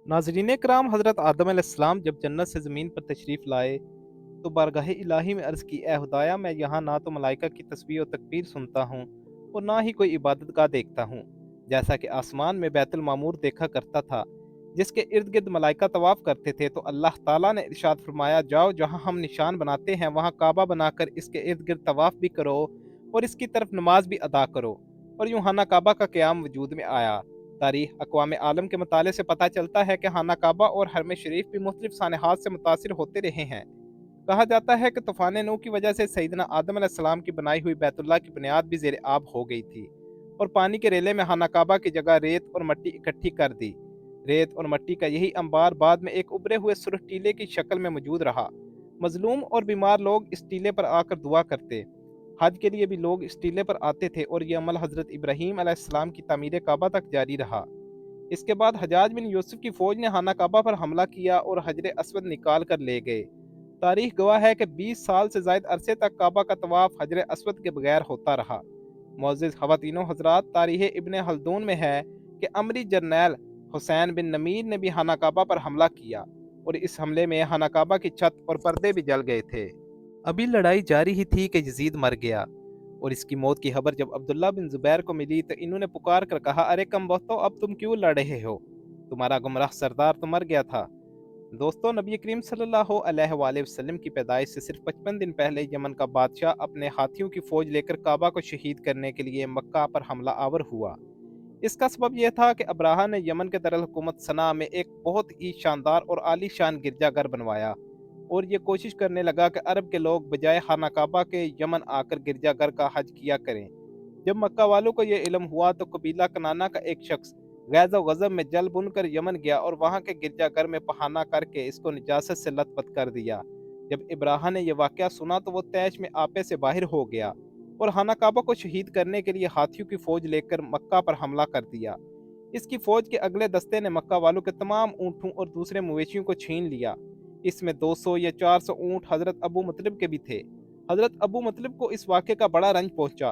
नाजरीन कराम, हज़रत आदम अलैहिस्सलाम जब जन्नत से ज़मीन पर तशरीफ़ लाए तो बारगाह इलाही में अर्ज़ की, ए खुदाया, मैं यहाँ ना तो मलाइका की तस्बीह और तकबीर सुनता हूँ और ना ही कोई इबादत गाह देखता हूँ। जैसा कि आसमान में बैतुल मामूर देखा करता था जिसके इर्द गिर्द मलाइका तवाफ़ करते थे, तो अल्लाह ताला ने इरशाद फरमाया, जाओ जहाँ हम निशान बनाते हैं वहाँ काबा बनाकर इसके इर्द गिर्द तवाफ़ भी करो और इसकी तरफ नमाज भी अदा करो। और यूं खाना काबा का क़याम वजूद में आया। तारीख अक़वाम आलम के मताले से पता चलता है कि खाना काबा और हरम शरीफ भी मुख्तलिफ सानहात से मुतासिर होते रहे हैं। कहा जाता है कि तूफ़ान नूह की वजह से सैयदना आदम अलैहिस्सलाम की बनाई हुई बैतुल्लाह की बुनियाद भी ज़ेर आब हो गई थी और पानी के रेले में खाना काबा की जगह रेत और मिट्टी इकट्ठी कर दी। रेत और मिट्टी का यही अंबार बाद में एक उभरे हुए सुर्ख टीले की शक्ल में मौजूद रहा। मजलूम और बीमार लोग इस टीले पर आकर दुआ करते। हज के लिए भी लोग इस टीले पर आते थे और यह अमल हज़रत इब्राहीम अलैहिस्सलाम की तामीर काबा तक जारी रहा। इसके बाद हजाज बिन यूसुफ की फौज ने खाना काबा पर हमला किया और हजर असवद निकाल कर ले गए। तारीख गवाह है कि 20 साल से ज़ायद अरसे तक काबा का तवाफ हजर असवद के बगैर होता रहा। मोअज़्ज़िज़ ख़वातीनो हज़रात, तारीख़ इब्न हल्दून में है कि अमरी जर्नैल हुसैन बिन नमीर ने भी खाना काबा पर हमला किया और इस हमले में खाना काबा की छत और पर्दे भी जल गए थे। अभी लड़ाई जारी ही थी कि यजीद मर गया और इसकी मौत की खबर जब अब्दुल्ला बिन ज़ुबैर को मिली तो इन्होंने पुकार कर कहा, अरे कम बख्तो, अब तुम क्यों लड़ रहे हो? तुम्हारा गुमराह सरदार तो मर गया था। दोस्तों, नबी करीम सल्लल्लाहु अलैहि वसल्लम की पैदाइश से सिर्फ 55 दिन पहले यमन का बादशाह अपने हाथियों की फौज लेकर काबा को शहीद करने के लिए मक्का पर हमला आवर हुआ। इसका सबब यह था कि अब्राहा ने यमन के दरअल हुकूमत सना में एक बहुत ही शानदार और आलीशान गिरजाघर बनवाया और ये कोशिश करने लगा कि अरब के लोग बजाय खाना काबा के यमन आकर गिरजाघर का हज किया करें। जब मक्का वालों को यह इल्म हुआ तो कबीला कनाना का एक शख्स गैज़ व गज़ब में जल बुनकर यमन गया और वहाँ के गिरजाघर में पहाना करके इसको निजासत से लथपथ कर दिया। जब इब्राहा ने यह वाक़या सुना तो वो तैश में आपे से बाहर हो गया और खाना काबा को शहीद करने के लिए हाथियों की फौज लेकर मक्का पर हमला कर दिया। इसकी फौज के अगले दस्ते ने मक्का वालों के तमाम ऊँटों और दूसरे मवेशियों को छीन लिया। इसमें 200 या 400 ऊँट हज़रत अबू मुतलिब के भी थे। हज़रत अबू मुतलिब को इस वाक़े का बड़ा रंज पहुँचा।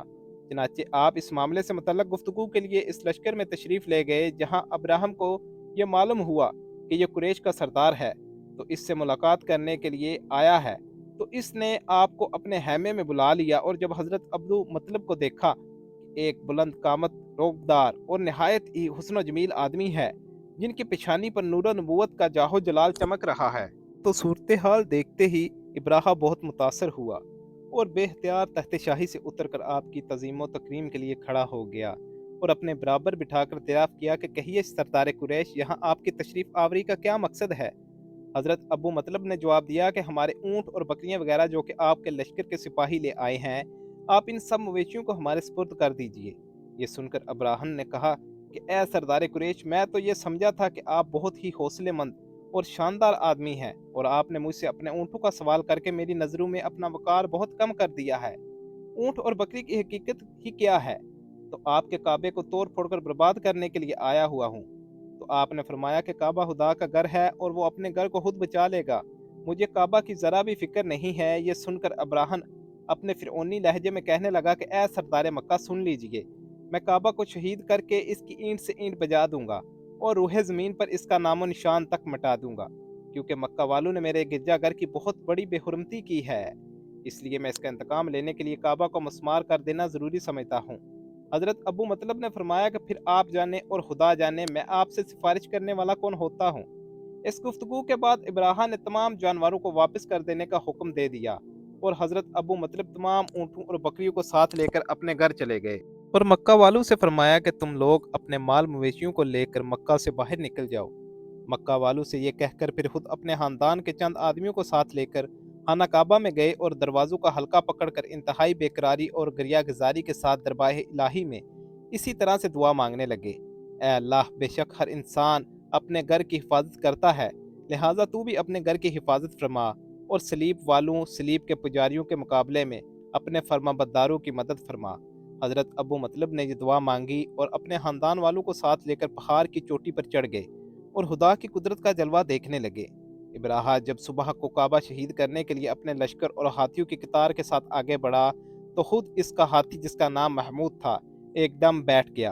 चनाचे आप इस मामले से मुतल्लक़ गुफ्तगू के लिए इस लश्कर में तशरीफ़ ले गए जहाँ अब्राहम को यह मालूम हुआ कि यह कुरैश का सरदार है, तो इससे मुलाकात करने के लिए आया है। तो इसने आपको अपने हैमे में बुला लिया और जब हज़रत अब्दू मतलब को देखा कि एक बुलंद कामत, रोबदार और नहायत ही हुस्न जमील आदमी है जिनकी पेशानी पर नूर नबूवत का जाहो जलाल चमक रहा है, तो सूरत हाल देखते ही इब्राहा बहुत मुतासर हुआ और बेख्तियार तख्त शाही से उतरकर आपकी तज़ीम व तकरीम के लिए खड़ा हो गया और अपने बराबर बिठाकर दरियाफ़्त किया कि कहिए सरदार कुरैश, यहाँ आपकी तशरीफ़ आवरी का क्या मकसद है? हज़रत अबू मतलब ने जवाब दिया कि हमारे ऊँट और बकरियाँ वगैरह जो कि आपके लश्कर के सिपाही ले आए हैं, आप इन सब मवेशियों को हमारे सुपुर्द कर दीजिए। ये सुनकर अब्राहन ने कहा कि ए सरदार कुरैश, मैं तो ये समझा था कि आप बहुत ही हौसलेमंद और शानदार आदमी हैं और आपने मुझसे अपने ऊँटों का सवाल करके मेरी नज़रों में अपना वक़ार बहुत कम कर दिया है। ऊँट और बकरी की हकीकत ही क्या है? तो आपके काबे को तोड़ फोड़ कर बर्बाद करने के लिए आया हुआ हूँ। तो आपने फरमाया कि काबा खुदा का घर है और वो अपने घर को खुद बचा लेगा। मुझे काबा की ज़रा भी फ़िक्र नहीं है। ये सुनकर अब्राहन अपने फ़िरौनी लहजे में कहने लगा कि ए सरदार मक्का, सुन लीजिए, मैं काबा को शहीद करके इसकी ईंट से ईंट बजा दूंगा और रूहे ज़मीन पर इसका नामो निशान तक मिटा दूंगा, क्योंकि मक्का वालों ने मेरे गिरजाघर की बहुत बड़ी बेहुरमती की है। इसलिए मैं इसका इंतकाम लेने के लिए काबा को मस्मार कर देना ज़रूरी समझता हूँ। हज़रत अबू मतलब ने फरमाया कि फिर आप जाने और खुदा जाने मैं आपसे सिफारिश करने वाला कौन होता हूँ। इस गुफ्तगू के बाद इब्राहा ने तमाम जानवरों को वापस कर देने का हुक्म दे दिया और हज़रत अबू मतलब तमाम ऊँटों और बकरियों को साथ लेकर अपने घर चले गए और मक्का वालों से फरमाया कि तुम लोग अपने माल मवेशियों को लेकर मक्का से बाहर निकल जाओ। मक्का वालों से ये कहकर फिर खुद अपने खानदान के चंद आदमियों को साथ लेकर खाना काबा में गए और दरवाज़ों का हल्का पकड़कर इंतहाई बेकरारी और गरिया गुजारी के साथ दरबार इलाही में इसी तरह से दुआ मांगने लगे, ए अल्लाह, बेशक हर इंसान अपने घर की हिफाजत करता है, लिहाजा तू भी अपने घर की हिफाजत फरमा और सलीब वालों, सलीब के पुजारियों के मुकाबले में अपने फरमाबरदारों की मदद फरमा। हज़रत अबू मतलब ने ये दुआ मांगी और अपने ख़ानदान वालों को साथ लेकर पहाड़ की चोटी पर चढ़ गए और खुदा की कुदरत का जलवा देखने लगे। इब्राहा जब सुबह को काबा शहीद करने के लिए अपने लश्कर और हाथियों की कतार के साथ आगे बढ़ा तो खुद इसका हाथी, जिसका नाम महमूद था, एकदम बैठ गया।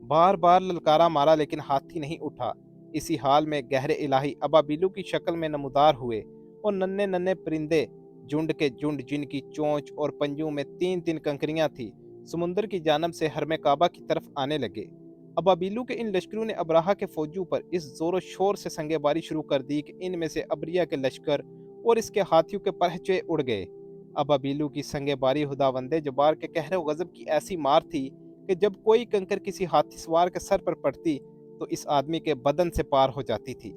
बार बार ललकारा मारा लेकिन हाथी नहीं उठा। اسی حال میں گہرے الہی ابابیلو کی شکل میں نمودار ہوئے اور ننھے ننھے پرندے جھنڈ کے جھنڈ جن کی چونچ اور پنجوں میں تین تین کنکریاں تھیں سمندر کی جانب سے حرم کعبہ کی طرف آنے لگے۔ ابابیلو کے ان لشکروں نے ابراہا کے فوجیوں پر اس زور و شور سے سنگ باری شروع کر دی کہ ان میں سے ابریا کے لشکر اور اس کے ہاتھیوں کے پرچے اڑ گئے۔ ابابیلو کی سنگ باری خداوند جبار کے قہر و غضب کی ایسی مار تھی کہ جب کوئی کنکر کسی ہاتھی سوار کے سر پر پڑتی تو اس آدمی کے بدن سے پار ہو جاتی تھی۔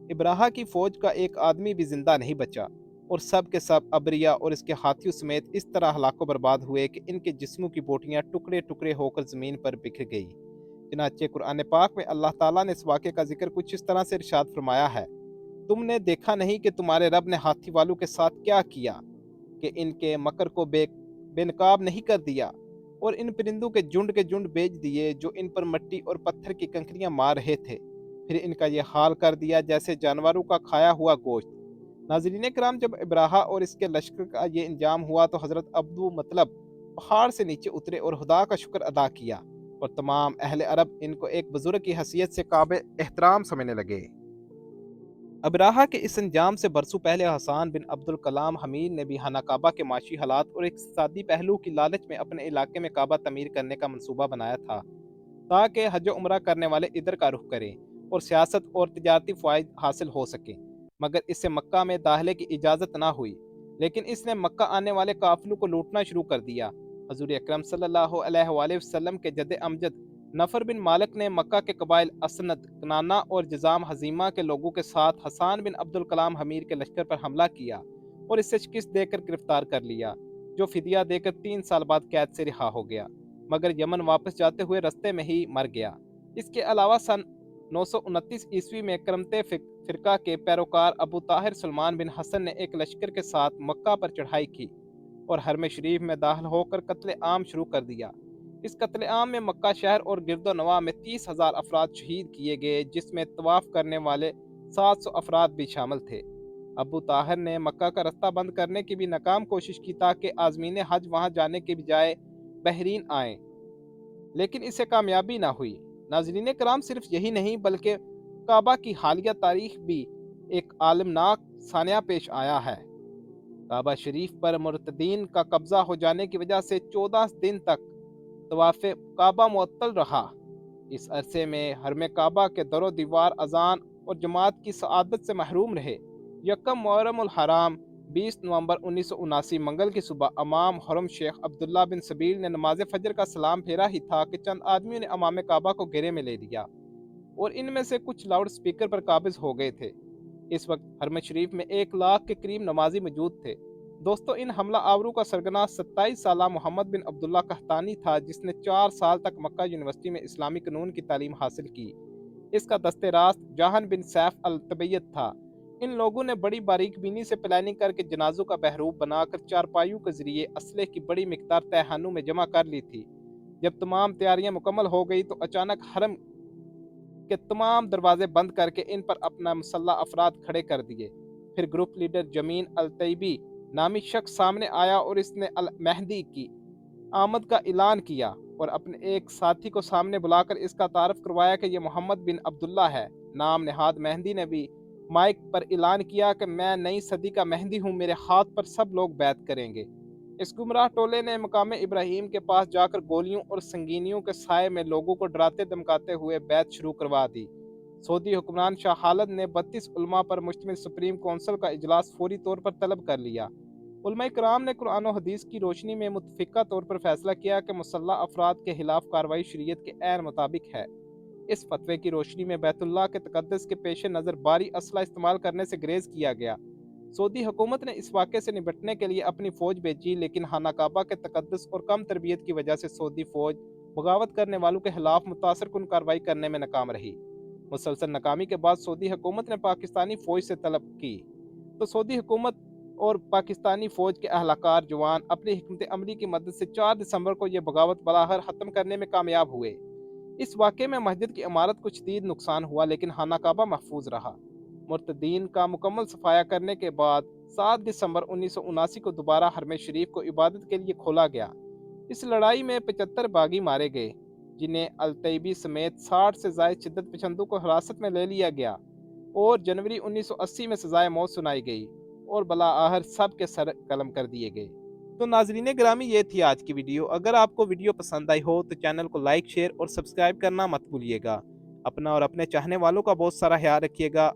ابراہا کی فوج کا ایک آدمی بھی زندہ نہیں بچا اور سب کے سب ابریا اور اس کے ہاتھیوں سمیت اس طرح ہلاک و برباد ہوئے کہ ان کے جسموں کی بوٹیاں ٹکڑے ٹکڑے ہو کر زمین پر بکھر گئی۔ چنانچہ قرآن پاک میں اللہ تعالیٰ نے اس واقعے کا ذکر کچھ اس طرح سے ارشاد فرمایا ہے: تم نے دیکھا نہیں کہ تمہارے رب نے ہاتھی والوں کے ساتھ کیا کیا، کہ ان کے مکر کو بے نقاب نہیں کر دیا اور ان پرندوں کے جھنڈ بیچ دیے جو ان پر مٹی اور پتھر کی کنکریاں مار رہے تھے، پھر ان کا یہ حال کر دیا جیسے جانوروں کا کھایا ہوا گوشت۔ ناظرین کرام، جب ابراہا اور اس کے لشکر کا یہ انجام ہوا تو حضرت عبدو مطلب پہاڑ سے نیچے اترے اور خدا کا شکر ادا کیا، اور تمام اہل عرب ان کو ایک بزرگ کی حیثیت سے قابل احترام سمجھنے لگے۔ ابراہا کے اس انجام سے برسوں پہلے حسان بن عبد الکلام حمید نے بھی خانہ کعبہ کے معاشی حالات اور اقتصادی پہلو کی لالچ میں اپنے علاقے میں کعبہ تعمیر کرنے کا منصوبہ بنایا تھا تاکہ حج و عمرہ کرنے والے ادھر کا رخ کریں اور سیاست اور تجارتی فوائد حاصل ہو سکیں، مگر اس سے مکہ میں داخلے کی اجازت نہ ہوئی، لیکن اس نے مکہ آنے والے قافلوں کو لوٹنا شروع کر دیا۔ حضور اکرم صلی اللہ علیہ وآلہ وسلم کے جد امجد نفر بن مالک نے مکہ کے قبائل اسند، کنانا اور جزام حزیمہ کے لوگوں کے ساتھ حسان بن عبد الکلام حمیر کے لشکر پر حملہ کیا اور اس سے شکست دے کر گرفتار کر لیا، جو فدیہ دے کر 3 سال بعد قید سے رہا ہو گیا، مگر یمن واپس جاتے ہوئے رستے میں ہی مر گیا۔ اس کے علاوہ سن 929 عیسوی میں کرمتے فرقہ کے پیروکار ابو طاہر سلمان بن حسن نے ایک لشکر کے ساتھ مکہ پر چڑھائی کی اور حرم شریف میں داخل ہو کر قتل عام شروع کر دیا۔ اس قتل عام میں مکہ شہر اور گرد و نواح میں 30,000 افراد شہید کیے گئے، جس میں طواف کرنے والے 700 افراد بھی شامل تھے۔ ابو طاہر نے مکہ کا رستہ بند کرنے کی بھی ناکام کوشش کی تاکہ عازمین حج وہاں جانے کے بجائے بحرین آئیں، لیکن اسے کامیابی نہ ہوئی۔ ناظرین کرام، صرف یہی نہیں بلکہ کعبہ کی حالیہ تاریخ بھی ایک عالمناک سانحہ پیش آیا ہے۔ کعبہ شریف پر مرتدین کا قبضہ ہو جانے کی وجہ سے 14 دن تک طواف کعبہ معطل رہا۔ اس عرصے میں حرم کعبہ کے در و دیوار اذان اور جماعت کی سعادت سے محروم رہے۔ یکم محرم الحرام 20 نومبر 1979 منگل کی صبح امام حرم شیخ عبداللہ بن سبیل نے نماز فجر کا سلام پھیرا ہی تھا کہ چند آدمیوں نے امام کعبہ کو گھیرے میں لے لیا اور ان میں سے کچھ لاؤڈ سپیکر پر قابض ہو گئے تھے۔ اس وقت حرم شریف میں 1 لاکھ کے قریب نمازی موجود تھے۔ دوستو، ان حملہ آوروں کا سرگنا 27 سالہ محمد بن عبداللہ قحطانی تھا، جس نے 4 سال تک مکہ یونیورسٹی میں اسلامی قانون کی تعلیم حاصل کی۔ اس کا دست راست جاہن بن سیف الطبیعت تھا۔ ان لوگوں نے بڑی باریک بینی سے پلاننگ کر کے جنازوں کا بحروب بنا کر چارپائیوں کے ذریعے اسلحے کی بڑی مقدار تہہ خانوں میں جمع کر لی تھی۔ جب تمام تیاریاں مکمل ہو گئی تو اچانک حرم کے تمام دروازے بند کر کے ان پر اپنا مسلح افراد کھڑے کر دیے۔ پھر گروپ لیڈر جمین الطیبی نامی شخص سامنے آیا اور اس نے المہدی کی آمد کا اعلان کیا اور اپنے ایک ساتھی کو سامنے بلا کر اس کا تعارف کروایا کہ یہ محمد بن عبداللہ ہے۔ نام نہاد مہدی نے بھی مائک پر اعلان کیا کہ میں نئی صدی کا مہدی ہوں، میرے ہاتھ پر سب لوگ بیعت کریں گے۔ اس گمراہ ٹولے نے مقام ابراہیم کے پاس جا کر گولیوں اور سنگینیوں کے سائے میں لوگوں کو ڈراتے دھمکاتے ہوئے بیعت شروع کروا دی۔ سعودی حکمران شاہ خالد نے 32 علماء پر مشتمل سپریم کونسل کا اجلاس فوری طور پر طلب کر لیا۔ علماء کرام نے قرآن و حدیث کی روشنی میں متفقہ طور پر فیصلہ کیا کہ مسلح افراد کے خلاف کارروائی شریعت کے عین مطابق ہے۔ اس فتوے کی روشنی میں بیت اللہ کے تقدس کے پیش نظر بھاری اسلحہ استعمال کرنے سے گریز کیا گیا۔ سعودی حکومت نے اس واقعے سے نمٹنے کے لیے اپنی فوج بھیجی، لیکن خانہ کعبہ کے تقدس اور کم تربیت کی وجہ سے سعودی فوج بغاوت کرنے والوں کے خلاف متاثر کن کارروائی کرنے میں ناکام رہی۔ مسلسل ناکامی کے بعد سعودی حکومت نے پاکستانی فوج سے طلب کی تو سعودی حکومت اور پاکستانی فوج کے اہلکار جوان اپنی حکمت عملی کی مدد سے 4 دسمبر کو یہ بغاوت بلاخر ختم کرنے میں کامیاب ہوئے۔ اس واقعے میں مسجد کی عمارت کو شدید نقصان ہوا، لیکن خانہ کعبہ محفوظ رہا۔ مرتدین کا مکمل صفایا کرنے کے بعد 7 دسمبر 1979 کو دوبارہ حرم شریف کو عبادت کے لیے کھولا گیا۔ اس لڑائی میں 75 باغی مارے گئے۔ जिन्हें अलतैबी समेत 60 से जायद शिद्दत पसंदों को हिरासत में ले लिया गया और जनवरी 1980 में सजाए मौत सुनाई गई और बला आहर सब के सर कलम कर दिए गए। तो नाजरीन ग्रामी, ये थी आज की वीडियो। अगर आपको वीडियो पसंद आई हो तो चैनल को लाइक शेयर और सब्सक्राइब करना मत भूलिएगा। अपना और अपने चाहने वालों का बहुत सारा ख्याल रखिएगा।